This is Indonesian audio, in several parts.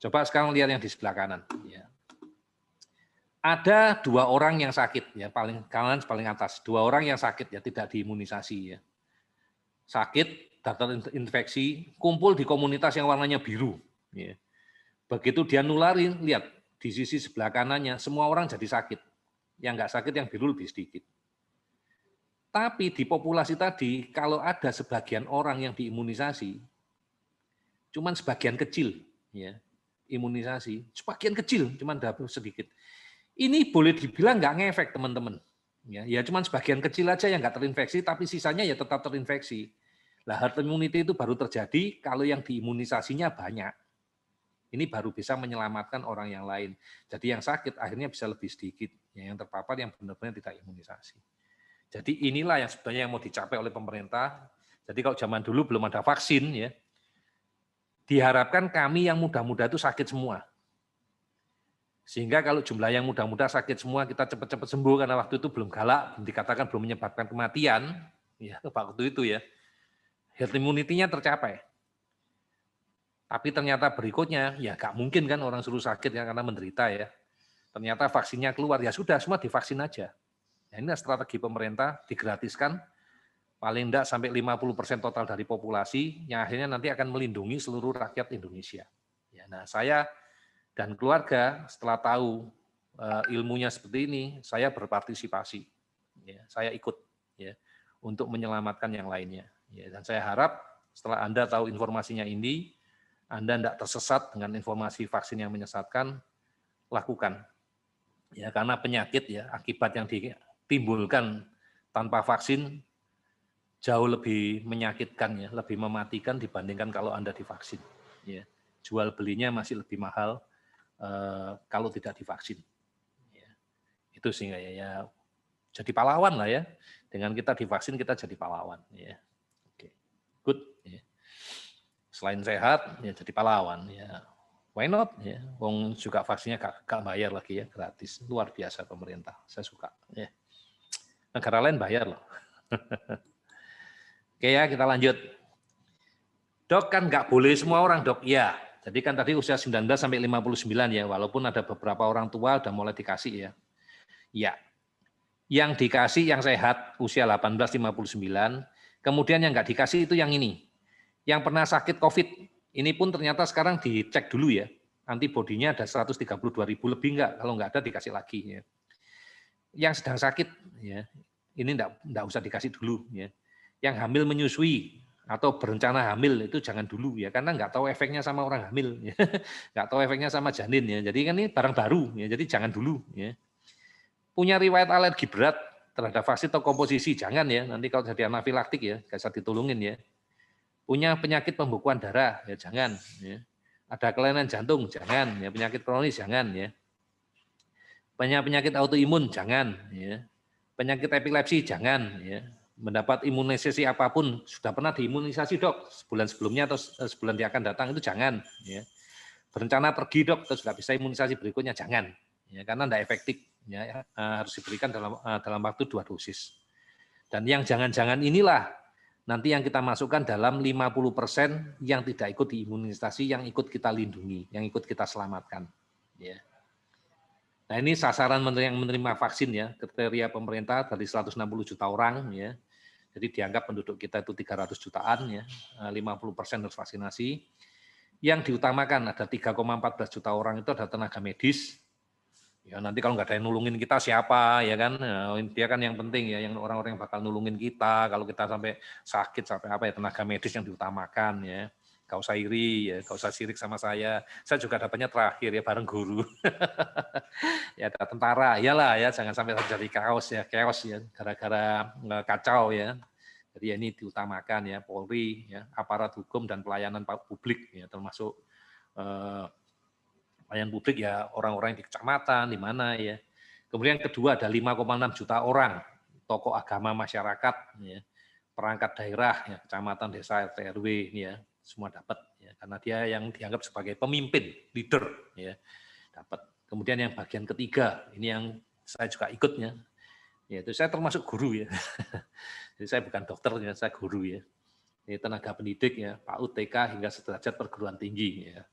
Coba sekarang lihat yang di sebelah kanan. Ya. Ada 2 orang yang sakit, ya paling kanan paling atas. 2 orang yang sakit ya tidak diimunisasi ya. Sakit, daftar infeksi, kumpul di komunitas yang warnanya biru. Ya. Begitu dia nularin, lihat di sisi sebelah kanannya semua orang jadi sakit. Yang nggak sakit yang biru lebih sedikit. Tapi di populasi tadi kalau ada sebagian orang yang diimunisasi, cuman sebagian kecil ya imunisasi, sebagian kecil cuman sedikit. Ini boleh dibilang nggak ngefek teman-teman. Ya cuman sebagian kecil aja yang nggak terinfeksi, tapi sisanya ya tetap terinfeksi. Lah herd immunity itu baru terjadi kalau yang diimunisasinya banyak. Ini baru bisa menyelamatkan orang yang lain. Jadi yang sakit akhirnya bisa lebih sedikit, ya, yang terpapar yang benar-benar tidak imunisasi. Jadi inilah yang sebenarnya yang mau dicapai oleh pemerintah. Jadi kalau zaman dulu belum ada vaksin, ya diharapkan kami yang muda-muda itu sakit semua. Sehingga kalau jumlah yang muda-muda sakit semua, kita cepat-cepat sembuh, karena waktu itu belum galak, belum dikatakan belum menyebabkan kematian, ya waktu itu ya, herd immunity-nya tercapai. Tapi ternyata berikutnya, ya nggak mungkin kan orang suruh sakit ya karena menderita ya. Ternyata vaksinnya keluar, ya sudah semua divaksin aja. Nah, ini strategi pemerintah, digratiskan, paling enggak sampai 50% total dari populasi, yang akhirnya nanti akan melindungi seluruh rakyat Indonesia. Ya, nah saya dan keluarga setelah tahu ilmunya seperti ini, saya berpartisipasi, ya, saya ikut ya untuk menyelamatkan yang lainnya. Ya, dan saya harap setelah Anda tahu informasinya ini, Anda tidak tersesat dengan informasi vaksin yang menyesatkan, lakukan. Ya, karena penyakit ya akibat yang ditimbulkan tanpa vaksin jauh lebih menyakitkan ya, lebih mematikan dibandingkan kalau Anda divaksin. Ya, jual belinya masih lebih mahal kalau tidak divaksin. Ya, itu sehingga ya jadi pahlawan lah ya. Dengan kita divaksin kita jadi pahlawan. Ya, oke, good. Ya. Selain sehat, ya jadi pahlawan. Ya, why not? Ya, wong juga vaksinnya gak bayar lagi ya, gratis. Luar biasa pemerintah. Saya suka. Ya. Negara lain bayar loh. Oke ya, kita lanjut. Dok, kan nggak boleh semua orang, dok. Ya, jadi kan tadi usia 19 sampai 59 ya, walaupun ada beberapa orang tua udah mulai dikasih ya. Ya, yang dikasih yang sehat usia 18-59, kemudian yang nggak dikasih itu yang ini. Yang pernah sakit COVID, ini pun ternyata sekarang dicek dulu ya, antibodinya ada 132.000 lebih nggak, kalau nggak ada dikasih lagi ya. Yang sedang sakit ya, ini nggak usah dikasih dulu ya. Yang hamil menyusui atau berencana hamil itu jangan dulu ya, karena nggak tahu efeknya sama orang hamil ya. Nggak tahu efeknya sama janin ya, jadi kan ini barang baru ya, jadi jangan dulu ya. Punya riwayat alergi berat terhadap vaksin atau komposisi, jangan ya, nanti kalau jadi anafilaktik ya, nggak bisa ditolongin ya. Punya penyakit pembekuan darah, ya jangan ya. Ada kelainan jantung, jangan ya, penyakit kronis jangan ya. Penyakit autoimun jangan ya. Penyakit epilepsi jangan ya. Mendapat imunisasi apapun, sudah pernah diimunisasi dok sebulan sebelumnya atau sebulan dia akan datang, itu jangan ya. Berencana pergi dok, terus nggak bisa imunisasi berikutnya, jangan ya, karena tidak efektif ya, harus diberikan dalam waktu 2 dosis. Dan yang jangan-jangan inilah nanti yang kita masukkan dalam 50% yang tidak ikut diimunisasi, yang ikut kita lindungi, yang ikut kita selamatkan ya. Nah, ini sasaran yang menerima vaksin ya, kriteria pemerintah dari 160 juta orang ya. Jadi dianggap penduduk kita itu 300 jutaan ya, 50% harus vaksinasi. Yang diutamakan ada 3,14 juta orang itu ada tenaga medis. Ya nanti kalau nggak ada yang nulungin kita siapa ya kan? Ya, dia kan yang penting ya, yang orang-orang yang bakal nulungin kita kalau kita sampai sakit sampai apa ya, tenaga medis yang diutamakan ya. Gak usah iri ya, gak usah sirik sama saya. Saya juga dapatnya terakhir ya bareng guru. Ya ada tentara, iyalah ya, jangan sampai terjadi chaos ya gara-gara kacau ya. Jadi ya ini diutamakan ya, Polri ya, aparat hukum dan pelayanan publik ya, termasuk pelayanan publik ya, orang-orang di kecamatan di mana ya. Kemudian kedua ada 5,6 juta orang tokoh agama masyarakat ya, perangkat daerah ya, kecamatan, desa, RT, RW ya, semua dapat ya, karena dia yang dianggap sebagai pemimpin, leader ya, dapat. Kemudian yang bagian ketiga, ini yang saya juga ikutnya, yaitu saya termasuk guru ya. Jadi saya bukan dokter, ya, saya guru ya. Ini tenaga pendidik ya, PAUD, TK hingga sederajat perguruan tinggi ya.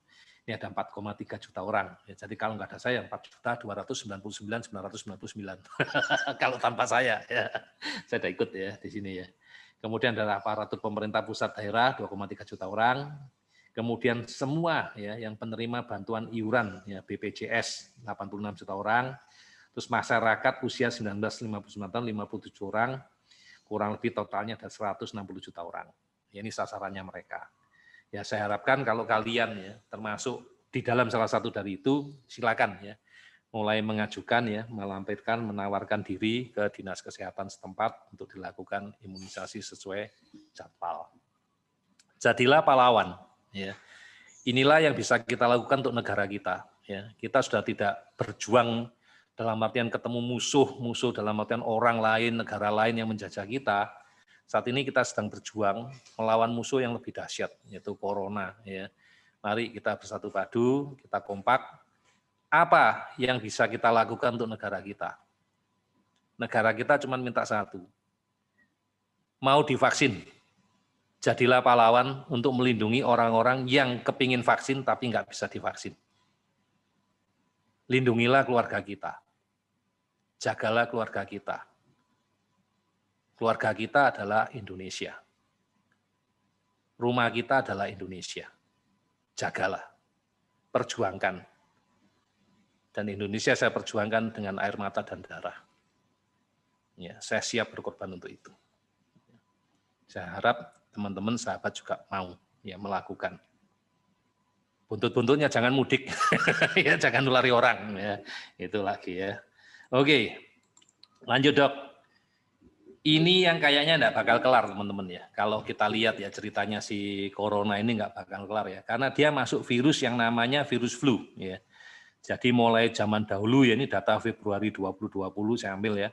Ini ada 4,3 juta orang. Ya, jadi kalau nggak ada saya 4.299.999. Kalau tanpa saya, ya. Saya sudah ikut ya di sini ya. Kemudian ada aparatur pemerintah pusat daerah 2,3 juta orang. Kemudian semua ya yang penerima bantuan iuran ya BPJS 86 juta orang. Terus masyarakat usia 19-59 tahun 57 orang. Kurang lebih totalnya ada 160 juta orang. Ya, ini sasarannya mereka. Ya saya harapkan kalau kalian ya termasuk di dalam salah satu dari itu, silakan ya mulai mengajukan ya, melampirkan, menawarkan diri ke dinas kesehatan setempat untuk dilakukan imunisasi sesuai jadwal. Jadilah pahlawan. Ya. Inilah yang bisa kita lakukan untuk negara kita. Ya. Kita sudah tidak berjuang dalam artian ketemu musuh dalam artian orang lain, negara lain yang menjajah kita. Saat ini kita sedang berjuang melawan musuh yang lebih dahsyat, yaitu corona. Ya. Mari kita bersatu padu, kita kompak. Apa yang bisa kita lakukan untuk negara kita? Negara kita cuma minta satu, mau divaksin. Jadilah pahlawan untuk melindungi orang-orang yang kepingin vaksin tapi nggak bisa divaksin. Lindungilah keluarga kita, jagalah keluarga kita. Keluarga kita adalah Indonesia. Rumah kita adalah Indonesia. Jagalah, perjuangkan. Dan Indonesia saya perjuangkan dengan air mata dan darah. Ya, saya siap berkorban untuk itu. Saya harap teman-teman sahabat juga mau ya melakukan. Buntut-buntutnya jangan mudik, ya jangan nulari orang. Ya, itu lagi ya. Oke, lanjut dok. Ini yang kayaknya enggak bakal kelar teman-teman ya. Kalau kita lihat ya ceritanya si corona ini enggak bakal kelar ya. Karena dia masuk virus yang namanya virus flu ya. Jadi mulai zaman dahulu ya, ini data Februari 2020 saya ambil ya.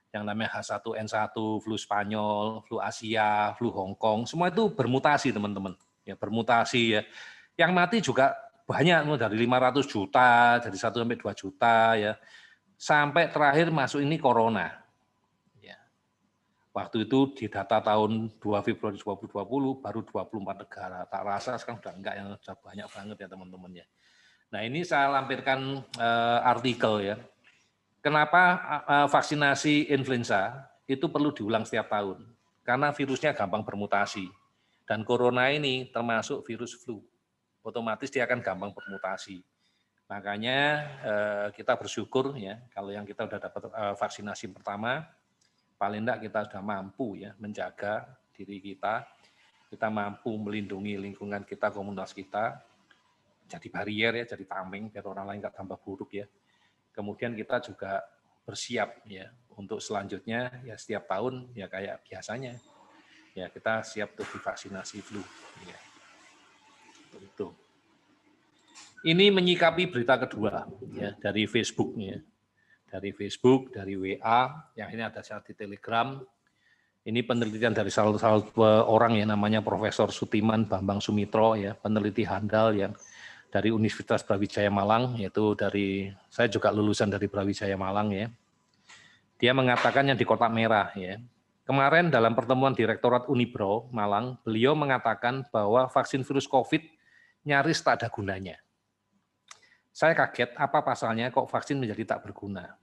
Yang namanya H1N1, flu Spanyol, flu Asia, flu Hong Kong, semua itu bermutasi teman-teman. Ya bermutasi ya. Yang mati juga banyak dari 500 juta, dari 1 sampai 2 juta ya. Sampai terakhir masuk ini corona. Waktu itu di data tahun 2 Februari 2020 baru 24 negara. Tak rasa sekarang sudah enggak, yang sudah banyak banget ya teman-teman ya. Nah ini saya lampirkan artikel ya. Kenapa vaksinasi influenza itu perlu diulang setiap tahun? Karena virusnya gampang bermutasi. Dan corona ini termasuk virus flu. Otomatis dia akan gampang bermutasi. Makanya kita bersyukur ya kalau yang kita sudah dapat vaksinasi pertama, paling tidak kita sudah mampu ya menjaga diri kita mampu melindungi lingkungan kita, komunitas kita, jadi barier ya, jadi tameng biar orang lain nggak tambah buruk ya. Kemudian kita juga bersiap ya untuk selanjutnya ya setiap tahun ya kayak biasanya ya kita siap untuk divaksinasi flu. Ya. Itu. Ini menyikapi berita kedua ya dari Facebook ya. Dari Facebook, dari WA, yang ini ada di Telegram. Ini penelitian dari salah satu orang yang namanya Profesor Sutiman Bambang Sumitro, ya, peneliti handal yang dari Universitas Brawijaya Malang, yaitu saya juga lulusan dari Brawijaya Malang, ya. Dia mengatakan yang di kotak merah, ya. Kemarin dalam pertemuan Direktorat Unibro Malang, beliau mengatakan bahwa vaksin virus COVID nyaris tak ada gunanya. Saya kaget apa pasalnya kok vaksin menjadi tak berguna.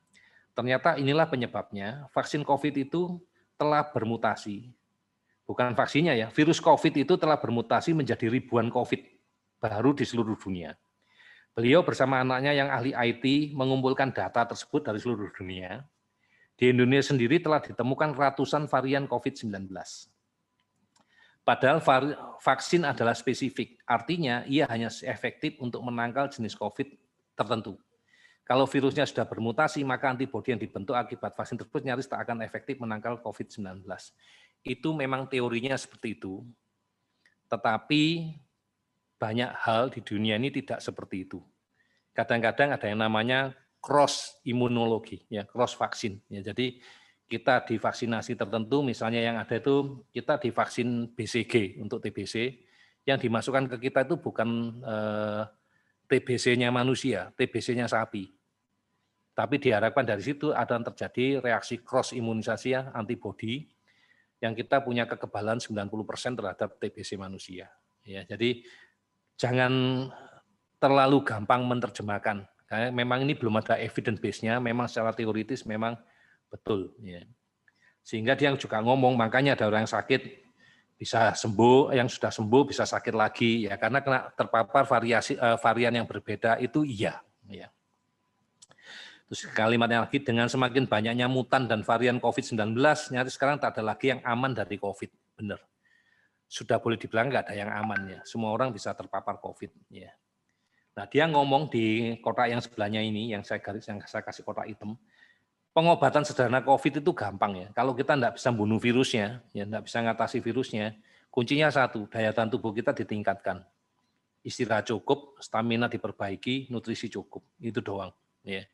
Ternyata inilah penyebabnya, vaksin COVID itu telah bermutasi. Bukan vaksinnya ya, virus COVID itu telah bermutasi menjadi ribuan COVID baru di seluruh dunia. Beliau bersama anaknya yang ahli IT mengumpulkan data tersebut dari seluruh dunia. Di Indonesia sendiri telah ditemukan ratusan varian COVID-19. Padahal vaksin adalah spesifik, artinya ia hanya efektif untuk menangkal jenis COVID tertentu. Kalau virusnya sudah bermutasi, maka antibodi yang dibentuk akibat vaksin tersebut nyaris tak akan efektif menangkal COVID-19. Itu memang teorinya seperti itu, tetapi banyak hal di dunia ini tidak seperti itu. Kadang-kadang ada yang namanya cross imunologi, ya, cross vaksin. Ya, jadi kita divaksinasi tertentu, misalnya yang ada itu kita divaksin BCG untuk TBC, yang dimasukkan ke kita itu bukan TBC-nya manusia, TBC-nya sapi. Tapi diharapkan dari situ ada yang terjadi reaksi cross imunisasi ya, antibodi yang kita punya kekebalan 90% terhadap TBC manusia. Ya, jadi jangan terlalu gampang menerjemahkan. Karena memang ini belum ada evidence base-nya, memang secara teoritis memang betul. Ya. Sehingga dia juga ngomong, makanya ada orang yang sakit bisa sembuh, yang sudah sembuh bisa sakit lagi, ya karena kena terpapar varian yang berbeda itu iya. Ya. Terus kalimatnya lagi, dengan semakin banyaknya mutan dan varian COVID-19, nyaris sekarang tak ada lagi yang aman dari COVID. Benar. Sudah boleh dibilang nggak ada yang aman ya. Semua orang bisa terpapar COVID. Ya. Nah dia ngomong di kotak yang sebelahnya ini, yang saya kasih kotak hitam, pengobatan sederhana COVID itu gampang ya. Kalau kita nggak bisa bunuh virusnya, ya nggak bisa ngatasi virusnya, kuncinya satu, daya tahan tubuh kita ditingkatkan. Istirahat cukup, stamina diperbaiki, nutrisi cukup. Itu doang. Ya.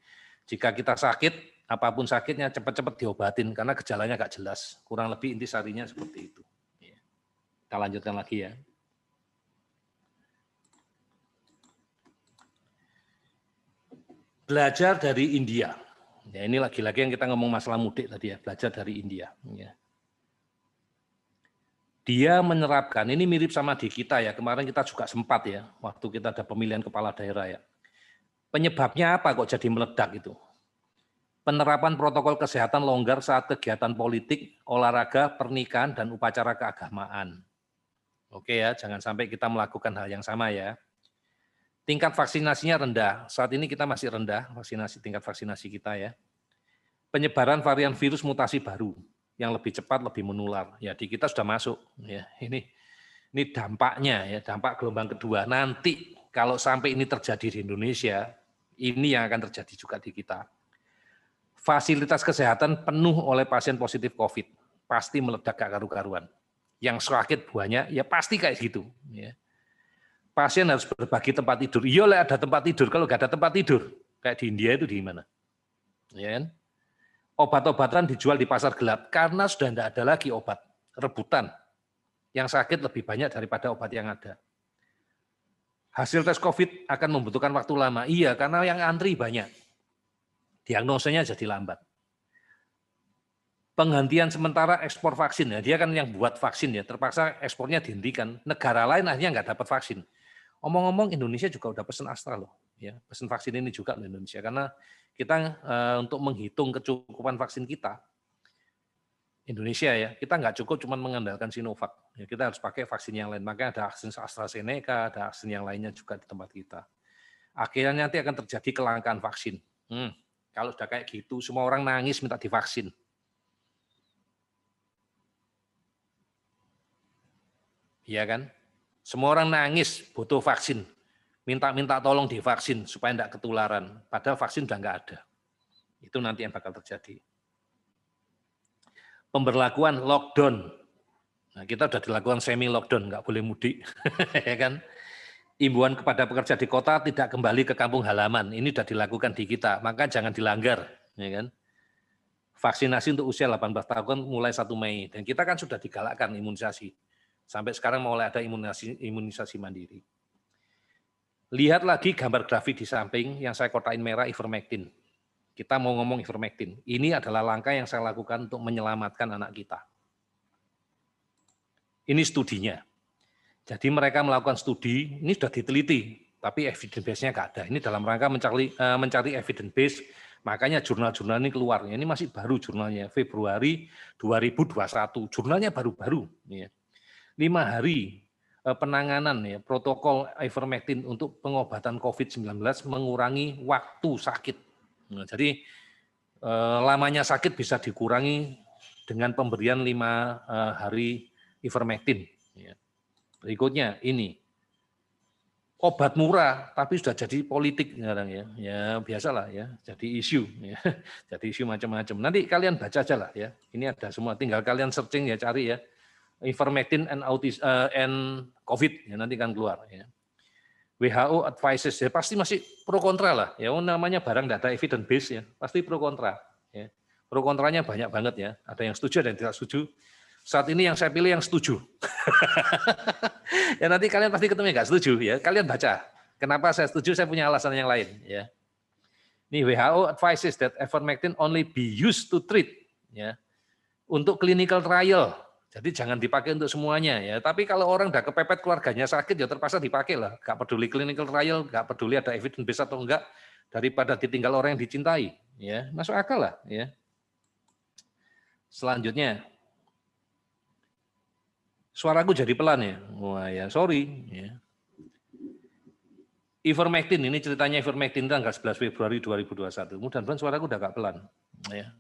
Jika kita sakit, apapun sakitnya cepat-cepat diobatin karena gejalanya nggak jelas. Kurang lebih intisarinya seperti itu. Kita lanjutkan lagi ya. Belajar dari India. Ya, ini lagi-lagi yang kita ngomong masalah mudik tadi ya, belajar dari India. Ya. Dia menerapkan, ini mirip sama di kita ya, kemarin kita juga sempat ya, waktu kita ada pemilihan kepala daerah ya. Penyebabnya apa kok jadi meledak itu? Penerapan protokol kesehatan longgar saat kegiatan politik, olahraga, pernikahan, dan upacara keagamaan. Oke ya, jangan sampai kita melakukan hal yang sama ya. Tingkat vaksinasinya rendah, saat ini kita masih rendah tingkat vaksinasi kita ya. Penyebaran varian virus mutasi baru yang lebih cepat, lebih menular. Ya di kita sudah masuk. Ya ini dampaknya ya, dampak gelombang kedua. Nanti kalau sampai ini terjadi di Indonesia, ini yang akan terjadi juga di kita. Fasilitas kesehatan penuh oleh pasien positif COVID, pasti meledak gak karu-karuan. Yang sakit banyak, ya pasti kayak gitu. Ya. Pasien harus berbagi tempat tidur. Iya ada tempat tidur, kalau nggak ada tempat tidur, kayak di India itu di mana? Ya kan? Obat-obatan dijual di pasar gelap, karena sudah tidak ada lagi obat, rebutan. Yang sakit lebih banyak daripada obat yang ada. Hasil tes COVID akan membutuhkan waktu lama. Iya, karena yang antri banyak. Diagnosanya jadi lambat. Penghentian sementara ekspor vaksin, ya dia kan yang buat vaksin ya, terpaksa ekspornya dihentikan. Negara lain akhirnya nggak dapat vaksin. Omong-omong Indonesia juga udah pesen Astra loh, ya pesen vaksin ini juga loh Indonesia, karena kita untuk menghitung kecukupan vaksin kita, Indonesia ya, kita nggak cukup cuma mengandalkan Sinovac, ya kita harus pakai vaksin yang lain, makanya ada vaksin AstraZeneca, ada vaksin yang lainnya juga di tempat kita. Akhirnya nanti akan terjadi kelangkaan vaksin. Kalau sudah kayak gitu, semua orang nangis minta divaksin. Iya kan? Semua orang nangis butuh vaksin, minta tolong divaksin supaya tidak ketularan. Padahal vaksin sudah nggak ada. Itu nanti yang bakal terjadi. Pemberlakuan lockdown. Nah, kita sudah dilakukan semi lockdown, nggak boleh mudik, ya kan? Imbauan kepada pekerja di kota tidak kembali ke kampung halaman. Ini sudah dilakukan di kita, maka jangan dilanggar, ya kan? Vaksinasi untuk usia 18 tahun mulai 1 Mei, dan kita kan sudah digalakkan imunisasi. Sampai sekarang mulai ada imunisasi mandiri. Lihat lagi gambar grafik di samping yang saya kotain merah, ivermectin. Kita mau ngomong ivermectin. Ini adalah langkah yang saya lakukan untuk menyelamatkan anak kita. Ini studinya. Jadi mereka melakukan studi, ini sudah diteliti, tapi evidence base-nya nggak ada. Ini dalam rangka mencari evidence base, makanya jurnal-jurnal ini keluar. Ini masih baru jurnalnya, Februari 2021. Jurnalnya baru-baru. 5 hari penanganan ya, protokol ivermectin untuk pengobatan COVID-19 mengurangi waktu sakit. Nah, jadi lamanya sakit bisa dikurangi dengan pemberian 5 hari ivermectin. Berikutnya ini obat murah tapi sudah jadi politik sekarang ya, ya biasalah ya, jadi isu ya, jadi isu macam-macam. Nanti kalian baca aja lah ya, ini ada semua, tinggal kalian searching ya, cari ya, ivermectin and COVID ya, nanti kan keluar ya. WHO advises ya, pasti masih pro kontra lah ya, namanya barang tidak ada evidence base ya, pasti pro kontra ya. Pro kontranya banyak banget ya, ada yang setuju ada yang tidak setuju. Saat ini yang saya pilih yang setuju. Ya nanti kalian pasti ketemu yang nggak setuju ya, kalian baca. Kenapa saya setuju, saya punya alasan yang lain ya. Ini WHO advises that ivermectin only be used to treat ya. Untuk clinical trial Jadi jangan dipakai untuk semuanya ya. Tapi kalau orang udah kepepet keluarganya sakit ya terpaksa dipakai lah. Gak peduli clinical trial, gak peduli ada evidence base atau enggak, daripada ditinggal orang yang dicintai. Ya, masuk akal lah ya. Selanjutnya, suaraku jadi pelan ya. Wah ya sorry. Ya. Ivermectin, ini ceritanya Ivermectin tanggal 11 Februari 2021. Mudah-mudahan suaraku udah gak pelan. Ya.